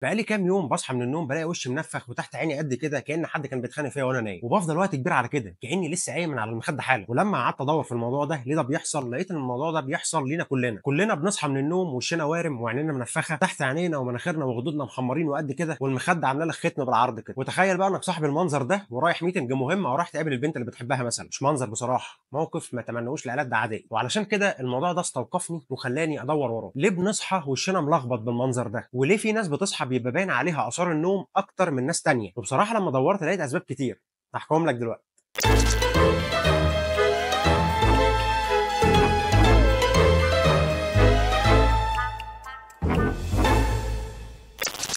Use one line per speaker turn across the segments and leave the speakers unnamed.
بقالي كام يوم باصحى من النوم بالاقي وشي منفخ وتحت عيني قد كده كأن حد كان بيتخانق فيا وانا نايم، وبافضل وقت كبير على كده كأني لسه قايم من على المخدة حالا. ولما قعدت ادور في الموضوع ده ليه ده بيحصل، لقيت ان الموضوع ده بيحصل لينا كلنا بنصحى من النوم وشنا وارم وعينينا منفخه، تحت عينينا ومناخيرنا وخدودنا محمرين وقد كده، والمخده عامله لك ختم بالعرض كده. وتخيل بقى انك صاحب المنظر ده ورايح ميتنج مهم او رايح تقابل البنت اللي بتحبها مثلا. مش منظر بصراحه، موقف ما تمنوش لآلات عاديه. وعلشان كده الموضوع ده استوقفني وخلاني ادور وراه، ليه بنصحى وشنا ملخبط بالمنظر ده، وليه في ناس بتصحى بيبقى باين عليها اثار النوم اكتر من ناس تانية. وبصراحه لما دورت لقيت اسباب كتير هحكيهم لك دلوقتي.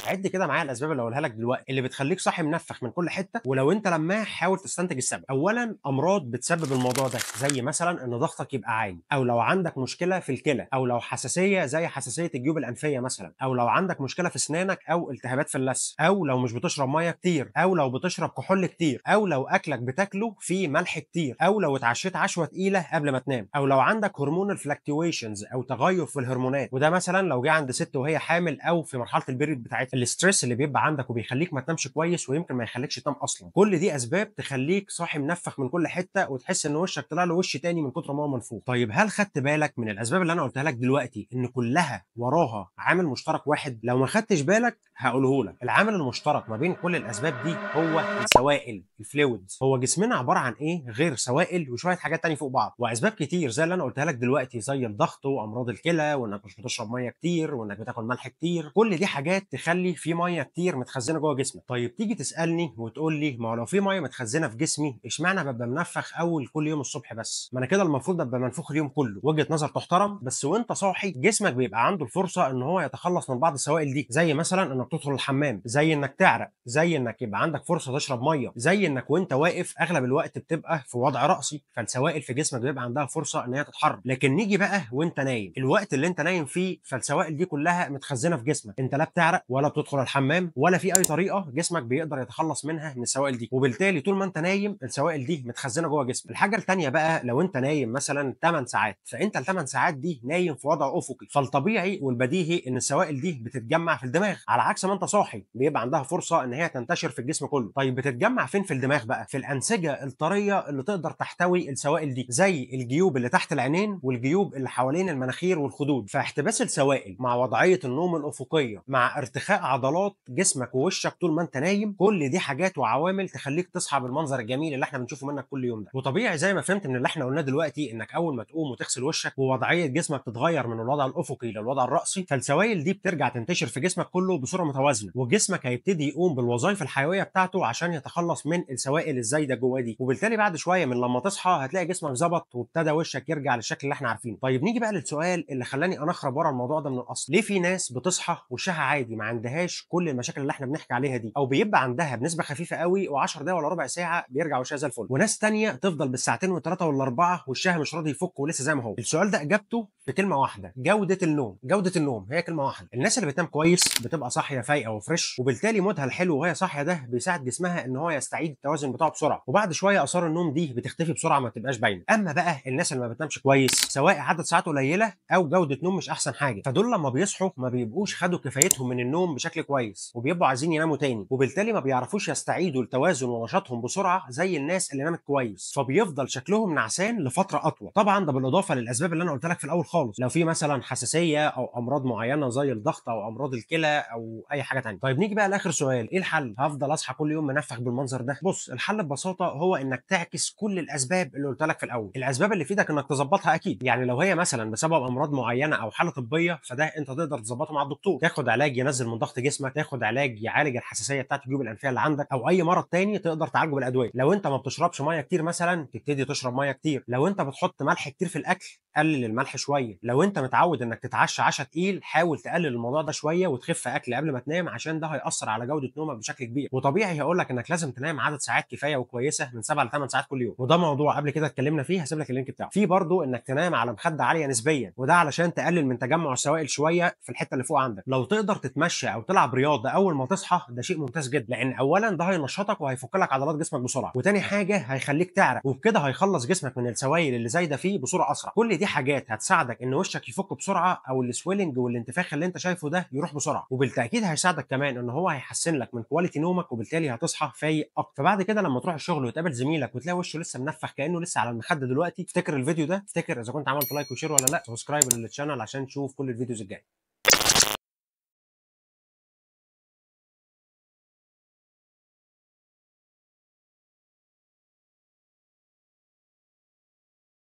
عد كده معايا الاسباب اللي هقولها لك دلوقتي اللي بتخليك صاحي منفخ من كل حته، ولو انت لماح حاول تستنتج السبب. اولا، امراض بتسبب الموضوع ده زي مثلا ان ضغطك يبقى عالي، او لو عندك مشكله في الكلى، او لو حساسيه زي حساسيه الجيوب الانفيه مثلا، او لو عندك مشكله في اسنانك او التهابات في اللثه، او لو مش بتشرب ميه كتير، او لو بتشرب كحول كتير، او لو اكلك بتاكله فيه ملح كتير، او لو اتعشيت عشوه تقيله قبل ما تنام، او لو عندك هرمون الفلكتويشنز او تغير في الهرمونات، وده مثلا لو جه عند ست وهي حامل او في مرحله البيريود بتاعتها. الاسترس اللي بيبقى عندك وبيخليك ما تنامش كويس ويمكن ما يخليكش تنام اصلا. كل دي اسباب تخليك صاحي منفخ من كل حته وتحس ان وشك طلع له وش تاني من كتر ما هو منفوخ. طيب هل خدت بالك من الاسباب اللي انا قلتها لك دلوقتي ان كلها وراها عامل مشترك واحد؟ لو ما خدتش بالك هقوله لك. العامل المشترك ما بين كل الاسباب دي هو السوائل، الفلويدز. هو جسمنا عباره عن ايه غير سوائل وشويه حاجات تانية فوق بعض، واسباب كتير زي اللي انا قلتها لك دلوقتي زي الضغط وامراض الكلى وانك مش بتشرب ميه كتير وانك بتاكل ملح كتير. كل دي حاجات تخلي في ميه كتير متخزنه جوه جسمك. طيب تيجي تسالني وتقول لي ما هو لو في ميه متخزنه في جسمي اشمعنى ببقى منفخ اول كل يوم الصبح بس؟ ما انا كده المفروض ابقى منفوخ اليوم كله. وجهه نظر تحترم، بس وانت صاحي جسمك بيبقى عنده الفرصه ان هو يتخلص من بعض السوائل دي، زي مثلا انك تدخل الحمام، زي انك تعرق، زي انك يبقى عندك فرصه تشرب ميه، زي انك وانت واقف اغلب الوقت بتبقى في وضع راسي، فالسوائل في جسمك بيبقى عندها فرصه ان هي تتحرك. لكن نيجي بقى وانت نايم، الوقت اللي انت نايم فيه فالسوائل دي كلها متخزنه في جسمك، انت لا بتعرق ولا بتدخل الحمام ولا في اي طريقه جسمك بيقدر يتخلص منها من السوائل دي، وبالتالي طول ما انت نايم السوائل دي متخزنه جوه جسمك. الحاجه الثانيه بقى، لو انت نايم مثلا 8 ساعات فانت ال 8 ساعات دي نايم في وضع افقي، فالطبيعي والبديهي ان السوائل دي بتتجمع في الدماغ، على عكس ما انت صاحي بيبقى عندها فرصه ان هي تنتشر في الجسم كله. طيب بتتجمع فين في الدماغ بقى؟ في الانسجه الطريه اللي تقدر تحتوي السوائل دي، زي الجيوب اللي تحت العينين والجيوب اللي حوالين المناخير والخدود. فاحتباس السوائل مع وضعيه النوم الافقيه مع ارتخاء عضلات جسمك ووشك طول ما انت نايم، كل دي حاجات وعوامل تخليك تصحى بالمنظر الجميل اللي احنا بنشوفه منك كل يوم ده. وطبيعي زي ما فهمت من اللي احنا قلناه دلوقتي انك اول ما تقوم وتغسل وشك ووضعيه جسمك تتغير من الوضع الافقي للوضع الراسي، فالسوائل دي بترجع تنتشر في جسمك كله بصوره متوازنه، وجسمك هيبتدي يقوم بالوظائف الحيويه بتاعته عشان يتخلص من السوائل الزايده جواه دي. وبالتالي بعد شويه من لما تصحى هتلاقي جسمك ظبط وابتدى وشك يرجع للشكل اللي احنا عارفينه. طيب نيجي بقى للسؤال اللي خلاني انخرب ورا الموضوع ده من الاصل، ليه في ناس بتصحى وشها عادي ما عندهاش كل المشاكل اللي احنا بنحكي عليها دي، او بيبقى عندها بنسبه خفيفه قوي و10 دقايق ولا ربع ساعه بيرجع وشها زي الفل، وناس تانية تفضل بالساعتين والثلاثه والاربعه وشها مش راضي يفك ولسه زي ما هو؟ السؤال ده اجابته في كلمه واحده: جوده النوم. جوده النوم هي كلمه واحده. الناس اللي بتنام كويس بتبقى صاحيه فايقه وفريش، وبالتالي مودها الحلو وهي صاحيه ده بيساعد جسمها ان هو يستعيد التوازن بتاعه بسرعه، وبعد شويه اثار النوم دي بتختفي بسرعه ما بتبقاش باينه. اما بقى الناس اللي ما بتنامش كويس سواء عدد ساعات قليله او جوده نوم مش احسن حاجه، فدول لما بيصحوا ما بيبقوش خدوا كفايتهم من النوم بشكل كويس وبيبقوا عايزين يناموا تاني، وبالتالي ما بيعرفوش يستعيدوا التوازن ونشاطهم بسرعه زي الناس اللي نامت كويس، فبيفضل شكلهم نعسان لفتره اطول. طبعا ده بالاضافه للاسباب اللي انا قلت لك في الاول خالص، لو في مثلا حساسيه او امراض معينه زي الضغط او امراض الكلى او اي حاجه تانية. طيب نيجي بقى لاخر سؤال: ايه الحل؟ هفضل اصحى كل يوم منفخ بالمنظر ده؟ بص، الحل ببساطه هو انك تعكس كل الاسباب اللي قلت لك في الاول. الاسباب اللي في ايدك انك تظبطها اكيد، يعني لو هي مثلا بسبب امراض معينه او حاله طبيه فده انت تقدر تظبطه مع الدكتور، تاخد علاج ينزل من ضغط جسمك، تاخد علاج يعالج الحساسيه بتاعت الجيوب الانفيه اللي عندك، او اي مرض تاني تقدر تعالجه بالادويه. لو انت ما بتشربش ميه كتير مثلا تبتدي تشرب ميه كتير، لو انت بتحط ملح كتير في الاكل قلل الملح شويه، لو انت متعود انك تتعشى عشاء تقيل حاول تقلل الموضوع ده شويه وتخف اكل قبل ما تنام عشان ده هياثر على جوده نومك بشكل كبير. وطبيعي هقول لك انك لازم تنام عدد ساعات كفايه وكويسه من 7 ل 8 ساعات كل يوم، وده موضوع قبل كده اتكلمنا فيه هسيب لك اللينك بتاعه. في برضه انك تنام على مخده عاليه نسبيا، وده علشان تقلل من تجمع السوائل شويه في الحته اللي فوق عندك. لو تقدر تتمشى او تلعب رياضه اول ما تصحى ده شيء ممتاز جدا، لان اولا ده هينشطك وهيفك لك عضلات جسمك بسرعه، وتاني حاجه هيخليك تعرق وبكده هيخلص جسمك من السوائل اللي زايده فيه بصوره اسرع. كل دي حاجات هتساعدك ان وشك يفك بسرعه، او السويلنج والانتفاخ اللي انت شايفه ده يروح بسرعه، وبالتاكيد هيساعدك كمان ان هو هيحسن لك من كواليتي نومك، وبالتالي هتصحى فايق اكتر. فبعد كده لما تروح الشغل وتقابل زميلك وتلاقي وشه لسه منفخ كانه لسه على المخده دلوقتي، افتكر الفيديو ده، افتكر اذا كنت عملت لايك وشير ولا لا، سبسكرايب للشانل عشان تشوف كل الفيديوز الجايه.